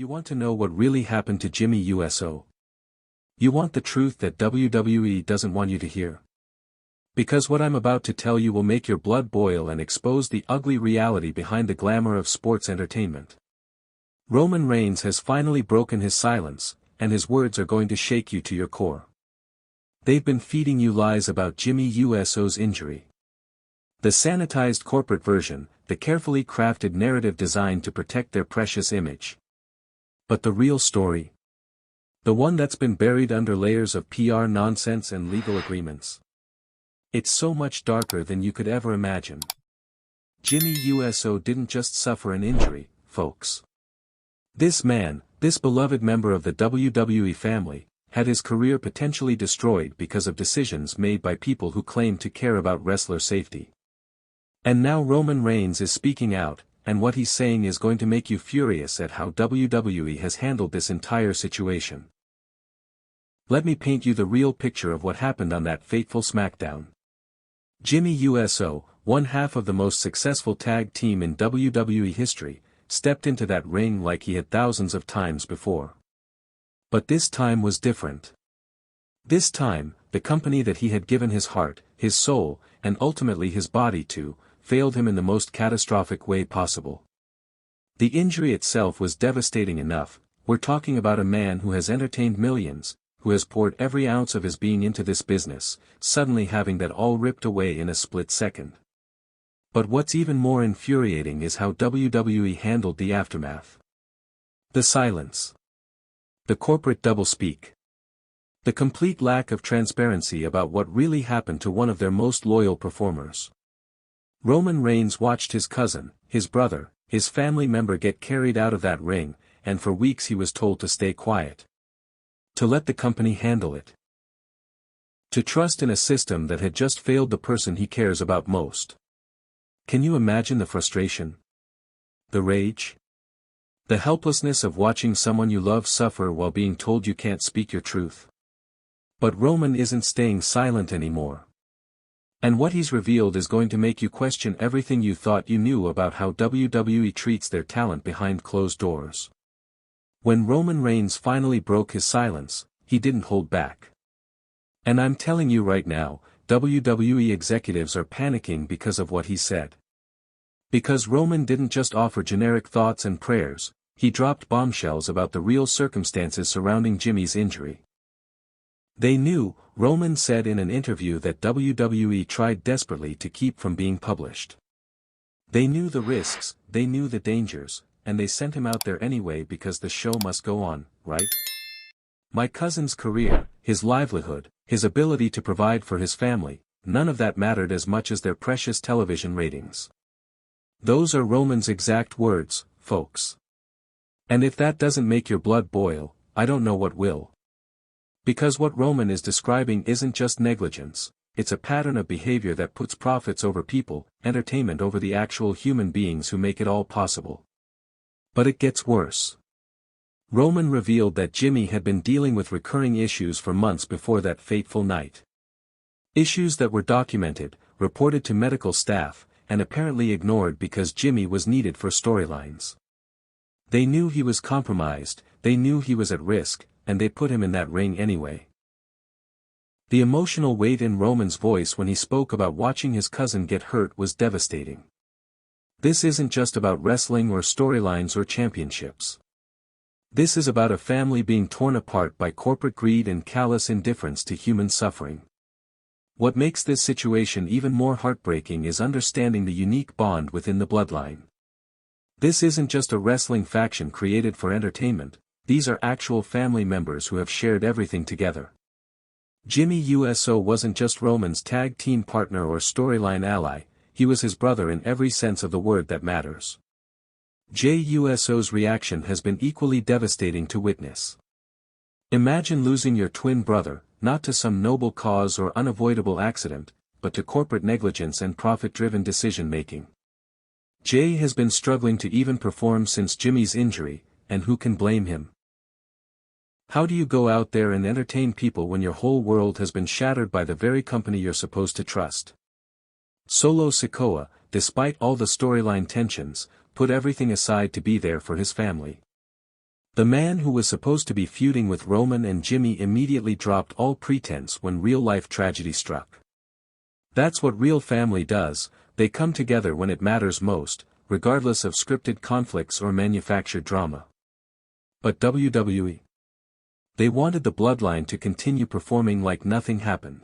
You want to know what really happened to Jimmy Uso? You want the truth that WWE doesn't want you to hear? Because what I'm about to tell you will make your blood boil and expose the ugly reality behind the glamour of sports entertainment. Roman Reigns has finally broken his silence, and his words are going to shake you to your core. They've been feeding you lies about Jimmy Uso's injury. The sanitized corporate version, the carefully crafted narrative designed to protect their precious image. But the real story? The one that's been buried under layers of PR nonsense and legal agreements. It's so much darker than you could ever imagine. Jimmy Uso didn't just suffer an injury, folks. This man, this beloved member of the WWE family, had his career potentially destroyed because of decisions made by people who claim to care about wrestler safety. And now Roman Reigns is speaking out, and what he's saying is going to make you furious at how WWE has handled this entire situation. Let me paint you the real picture of what happened on that fateful SmackDown. Jimmy Uso, one half of the most successful tag team in WWE history, stepped into that ring like he had thousands of times before. But this time was different. This time, the company that he had given his heart, his soul, and ultimately his body to, failed him in the most catastrophic way possible. The injury itself was devastating enough. We're talking about a man who has entertained millions, who has poured every ounce of his being into this business, suddenly having that all ripped away in a split second. But what's even more infuriating is how WWE handled the aftermath. The silence. The corporate doublespeak. The complete lack of transparency about what really happened to one of their most loyal performers. Roman Reigns watched his cousin, his brother, his family member get carried out of that ring, and for weeks he was told to stay quiet. To let the company handle it. To trust in a system that had just failed the person he cares about most. Can you imagine the frustration? The rage? The helplessness of watching someone you love suffer while being told you can't speak your truth. But Roman isn't staying silent anymore. And what he's revealed is going to make you question everything you thought you knew about how WWE treats their talent behind closed doors. When Roman Reigns finally broke his silence, he didn't hold back. And I'm telling you right now, WWE executives are panicking because of what he said. Because Roman didn't just offer generic thoughts and prayers, he dropped bombshells about the real circumstances surrounding Jimmy's injury. They knew, Roman said in an interview, that WWE tried desperately to keep from being published. They knew the risks, they knew the dangers, and they sent him out there anyway because the show must go on, right? My cousin's career, his livelihood, his ability to provide for his family, none of that mattered as much as their precious television ratings. Those are Roman's exact words, folks. And if that doesn't make your blood boil, I don't know what will. Because what Roman is describing isn't just negligence, it's a pattern of behavior that puts profits over people, entertainment over the actual human beings who make it all possible. But it gets worse. Roman revealed that Jimmy had been dealing with recurring issues for months before that fateful night. Issues that were documented, reported to medical staff, and apparently ignored because Jimmy was needed for storylines. They knew he was compromised, they knew he was at risk, and they put him in that ring anyway. The emotional weight in Roman's voice when he spoke about watching his cousin get hurt was devastating. This isn't just about wrestling or storylines or championships. This is about a family being torn apart by corporate greed and callous indifference to human suffering. What makes this situation even more heartbreaking is understanding the unique bond within the bloodline. This isn't just a wrestling faction created for entertainment, these are actual family members who have shared everything together. Jimmy Uso wasn't just Roman's tag team partner or storyline ally, he was his brother in every sense of the word that matters. Jey Uso's reaction has been equally devastating to witness. Imagine losing your twin brother, not to some noble cause or unavoidable accident, but to corporate negligence and profit-driven decision-making. Jey has been struggling to even perform since Jimmy's injury, and who can blame him? How do you go out there and entertain people when your whole world has been shattered by the very company you're supposed to trust? Solo Sikoa, despite all the storyline tensions, put everything aside to be there for his family. The man who was supposed to be feuding with Roman and Jimmy immediately dropped all pretense when real-life tragedy struck. That's what real family does, they come together when it matters most, regardless of scripted conflicts or manufactured drama. But WWE? They wanted the Bloodline to continue performing like nothing happened.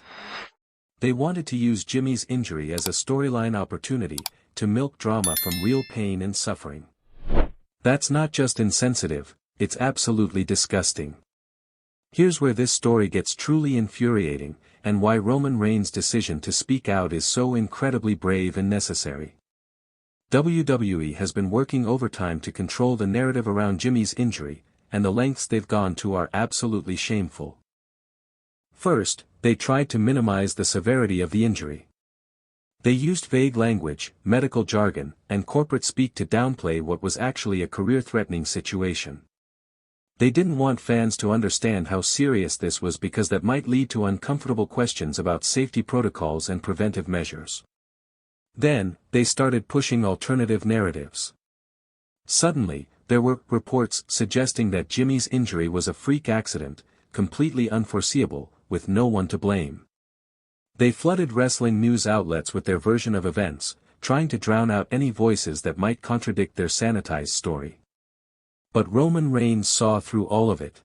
They wanted to use Jimmy's injury as a storyline opportunity, to milk drama from real pain and suffering. That's not just insensitive, it's absolutely disgusting. Here's where this story gets truly infuriating, and why Roman Reigns' decision to speak out is so incredibly brave and necessary. WWE has been working overtime to control the narrative around Jimmy's injury, and the lengths they've gone to are absolutely shameful. First, they tried to minimize the severity of the injury. They used vague language, medical jargon, and corporate speak to downplay what was actually a career-threatening situation. They didn't want fans to understand how serious this was because that might lead to uncomfortable questions about safety protocols and preventive measures. Then, they started pushing alternative narratives. Suddenly, there were reports suggesting that Jimmy's injury was a freak accident, completely unforeseeable, with no one to blame. They flooded wrestling news outlets with their version of events, trying to drown out any voices that might contradict their sanitized story. But Roman Reigns saw through all of it.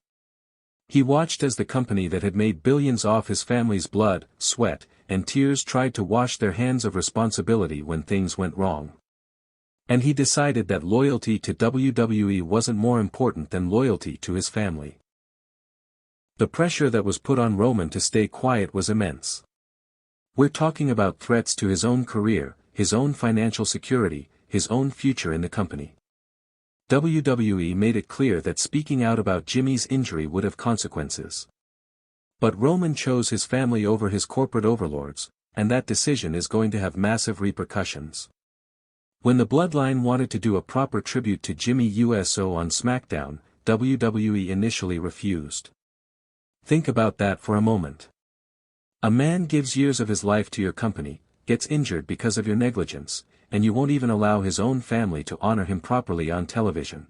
He watched as the company that had made billions off his family's blood, sweat, and tears tried to wash their hands of responsibility when things went wrong. And he decided that loyalty to WWE wasn't more important than loyalty to his family. The pressure that was put on Roman to stay quiet was immense. We're talking about threats to his own career, his own financial security, his own future in the company. WWE made it clear that speaking out about Jimmy's injury would have consequences. But Roman chose his family over his corporate overlords, and that decision is going to have massive repercussions. When the Bloodline wanted to do a proper tribute to Jimmy Uso on SmackDown, WWE initially refused. Think about that for a moment. A man gives years of his life to your company, gets injured because of your negligence, and you won't even allow his own family to honor him properly on television.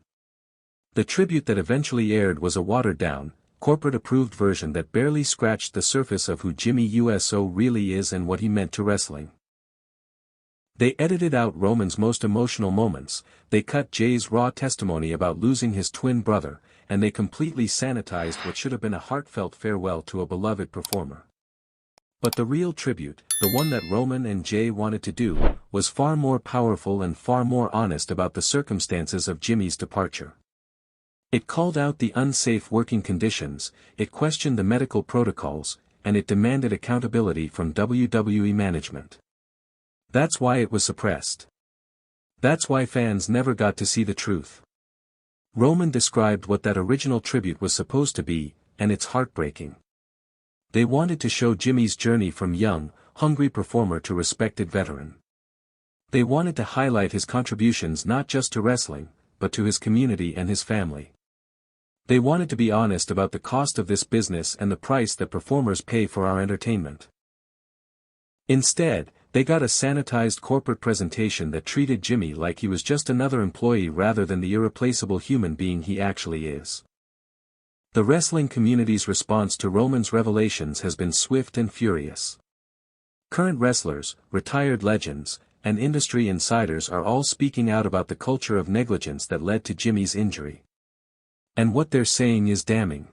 The tribute that eventually aired was a watered-down, corporate-approved version that barely scratched the surface of who Jimmy Uso really is and what he meant to wrestling. They edited out Roman's most emotional moments, they cut Jay's raw testimony about losing his twin brother, and they completely sanitized what should have been a heartfelt farewell to a beloved performer. But the real tribute, the one that Roman and Jay wanted to do, was far more powerful and far more honest about the circumstances of Jimmy's departure. It called out the unsafe working conditions, it questioned the medical protocols, and it demanded accountability from WWE management. That's why it was suppressed. That's why fans never got to see the truth. Roman described what that original tribute was supposed to be, and it's heartbreaking. They wanted to show Jimmy's journey from young, hungry performer to respected veteran. They wanted to highlight his contributions not just to wrestling, but to his community and his family. They wanted to be honest about the cost of this business and the price that performers pay for our entertainment. Instead, they got a sanitized corporate presentation that treated Jimmy like he was just another employee rather than the irreplaceable human being he actually is. The wrestling community's response to Roman's revelations has been swift and furious. Current wrestlers, retired legends, and industry insiders are all speaking out about the culture of negligence that led to Jimmy's injury. And what they're saying is damning.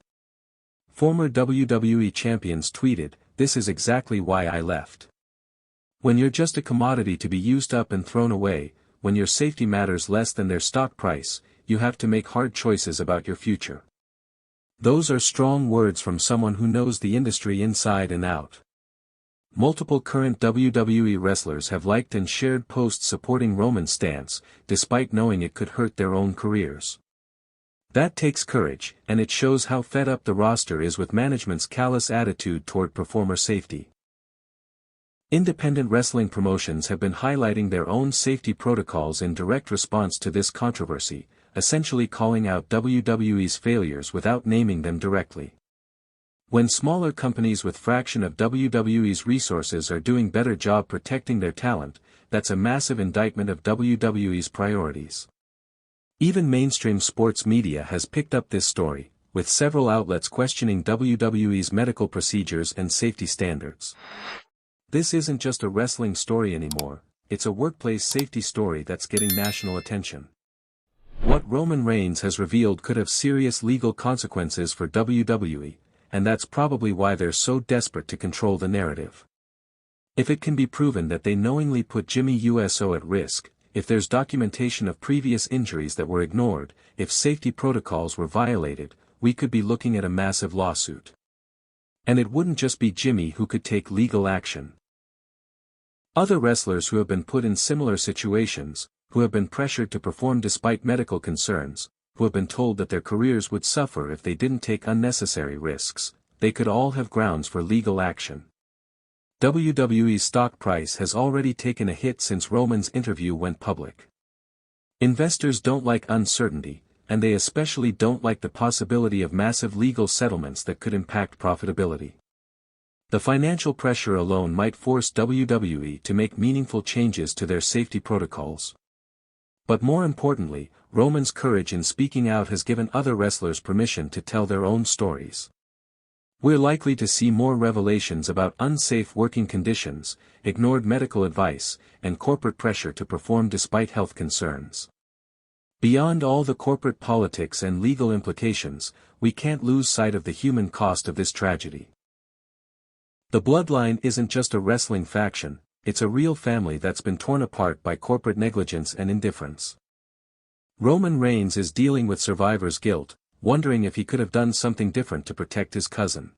Former WWE champions tweeted, "This is exactly why I left. When you're just a commodity to be used up and thrown away, when your safety matters less than their stock price, you have to make hard choices about your future." Those are strong words from someone who knows the industry inside and out. Multiple current WWE wrestlers have liked and shared posts supporting Roman's stance, despite knowing it could hurt their own careers. That takes courage, and it shows how fed up the roster is with management's callous attitude toward performer safety. Independent wrestling promotions have been highlighting their own safety protocols in direct response to this controversy, essentially calling out WWE's failures without naming them directly. When smaller companies with fraction of WWE's resources are doing better job protecting their talent, that's a massive indictment of WWE's priorities. Even mainstream sports media has picked up this story, with several outlets questioning WWE's medical procedures and safety standards. This isn't just a wrestling story anymore, it's a workplace safety story that's getting national attention. What Roman Reigns has revealed could have serious legal consequences for WWE, and that's probably why they're so desperate to control the narrative. If it can be proven that they knowingly put Jimmy Uso at risk, if there's documentation of previous injuries that were ignored, if safety protocols were violated, we could be looking at a massive lawsuit. And it wouldn't just be Jimmy who could take legal action. Other wrestlers who have been put in similar situations, who have been pressured to perform despite medical concerns, who have been told that their careers would suffer if they didn't take unnecessary risks, they could all have grounds for legal action. WWE's stock price has already taken a hit since Roman's interview went public. Investors don't like uncertainty, and they especially don't like the possibility of massive legal settlements that could impact profitability. The financial pressure alone might force WWE to make meaningful changes to their safety protocols. But more importantly, Roman's courage in speaking out has given other wrestlers permission to tell their own stories. We're likely to see more revelations about unsafe working conditions, ignored medical advice, and corporate pressure to perform despite health concerns. Beyond all the corporate politics and legal implications, we can't lose sight of the human cost of this tragedy. The Bloodline isn't just a wrestling faction, it's a real family that's been torn apart by corporate negligence and indifference. Roman Reigns is dealing with survivor's guilt, wondering if he could have done something different to protect his cousin.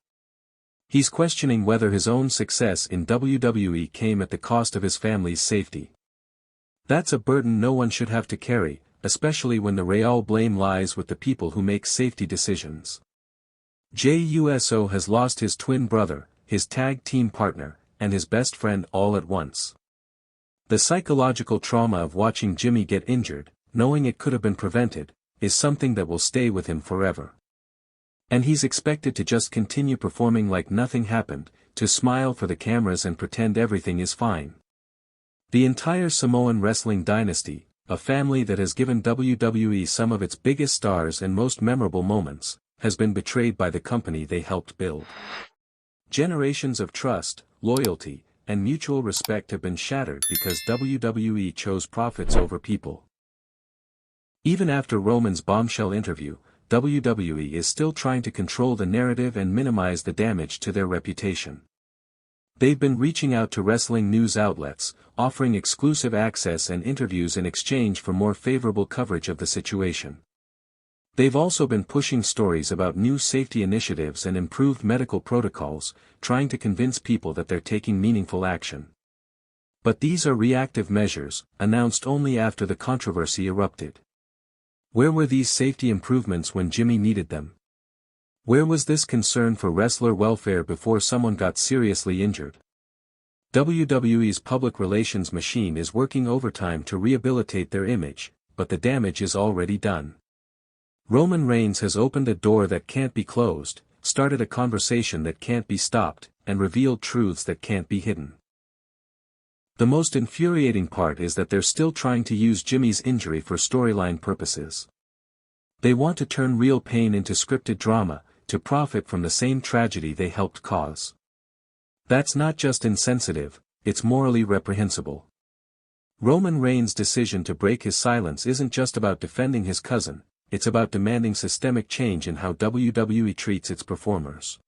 He's questioning whether his own success in WWE came at the cost of his family's safety. That's a burden no one should have to carry, especially when the real blame lies with the people who make safety decisions. Jey Uso has lost his twin brother, his tag team partner, and his best friend all at once. The psychological trauma of watching Jimmy get injured, knowing it could have been prevented, is something that will stay with him forever. And he's expected to just continue performing like nothing happened, to smile for the cameras and pretend everything is fine. The entire Samoan wrestling dynasty, a family that has given WWE some of its biggest stars and most memorable moments, has been betrayed by the company they helped build. Generations of trust, loyalty, and mutual respect have been shattered because WWE chose profits over people. Even after Roman's bombshell interview, WWE is still trying to control the narrative and minimize the damage to their reputation. They've been reaching out to wrestling news outlets, offering exclusive access and interviews in exchange for more favorable coverage of the situation. They've also been pushing stories about new safety initiatives and improved medical protocols, trying to convince people that they're taking meaningful action. But these are reactive measures, announced only after the controversy erupted. Where were these safety improvements when Jimmy needed them? Where was this concern for wrestler welfare before someone got seriously injured? WWE's public relations machine is working overtime to rehabilitate their image, but the damage is already done. Roman Reigns has opened a door that can't be closed, started a conversation that can't be stopped, and revealed truths that can't be hidden. The most infuriating part is that they're still trying to use Jimmy's injury for storyline purposes. They want to turn real pain into scripted drama, to profit from the same tragedy they helped cause. That's not just insensitive, it's morally reprehensible. Roman Reigns' decision to break his silence isn't just about defending his cousin, it's about demanding systemic change in how WWE treats its performers.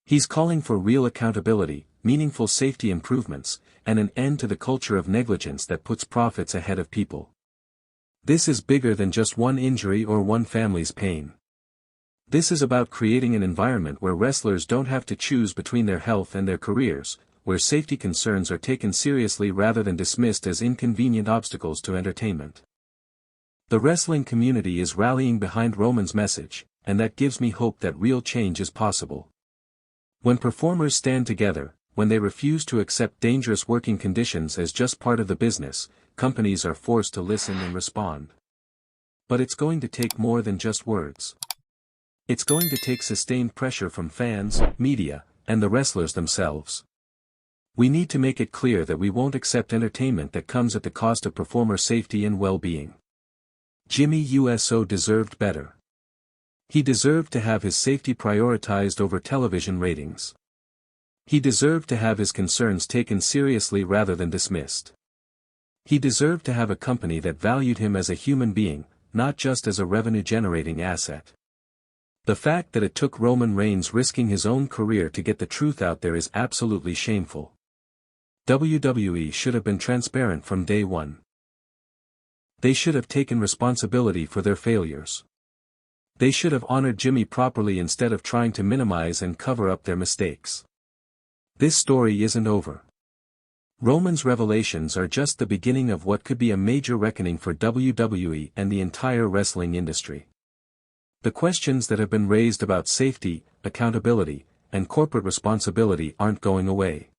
He's calling for real accountability, meaningful safety improvements, and an end to the culture of negligence that puts profits ahead of people. This is bigger than just one injury or one family's pain. This is about creating an environment where wrestlers don't have to choose between their health and their careers, where safety concerns are taken seriously rather than dismissed as inconvenient obstacles to entertainment. The wrestling community is rallying behind Roman's message, and that gives me hope that real change is possible. When performers stand together, when they refuse to accept dangerous working conditions as just part of the business, companies are forced to listen and respond. But it's going to take more than just words. It's going to take sustained pressure from fans, media, and the wrestlers themselves. We need to make it clear that we won't accept entertainment that comes at the cost of performer safety and well-being. Jimmy Uso deserved better. He deserved to have his safety prioritized over television ratings. He deserved to have his concerns taken seriously rather than dismissed. He deserved to have a company that valued him as a human being, not just as a revenue-generating asset. The fact that it took Roman Reigns risking his own career to get the truth out there is absolutely shameful. WWE should have been transparent from day one. They should have taken responsibility for their failures. They should have honored Jimmy properly instead of trying to minimize and cover up their mistakes. This story isn't over. Roman's revelations are just the beginning of what could be a major reckoning for WWE and the entire wrestling industry. The questions that have been raised about safety, accountability, and corporate responsibility aren't going away.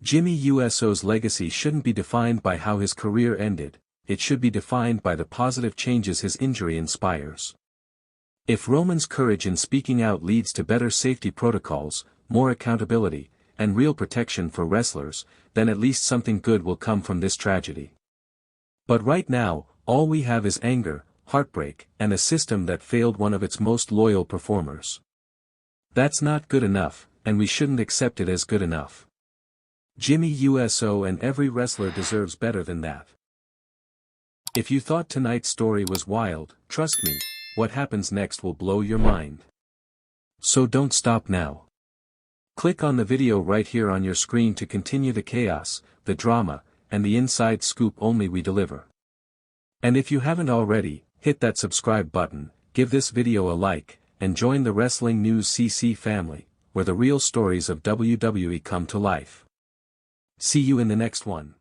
Jimmy Uso's legacy shouldn't be defined by how his career ended, it should be defined by the positive changes his injury inspires. If Roman's courage in speaking out leads to better safety protocols, more accountability, and real protection for wrestlers, then at least something good will come from this tragedy. But right now, all we have is anger, heartbreak, and a system that failed one of its most loyal performers. That's not good enough, and we shouldn't accept it as good enough. Jimmy Uso and every wrestler deserves better than that. If you thought tonight's story was wild, trust me, what happens next will blow your mind. So don't stop now. Click on the video right here on your screen to continue the chaos, the drama, and the inside scoop only we deliver. And if you haven't already, hit that subscribe button, give this video a like, and join the Wrestling News CC family, where the real stories of WWE come to life. See you in the next one.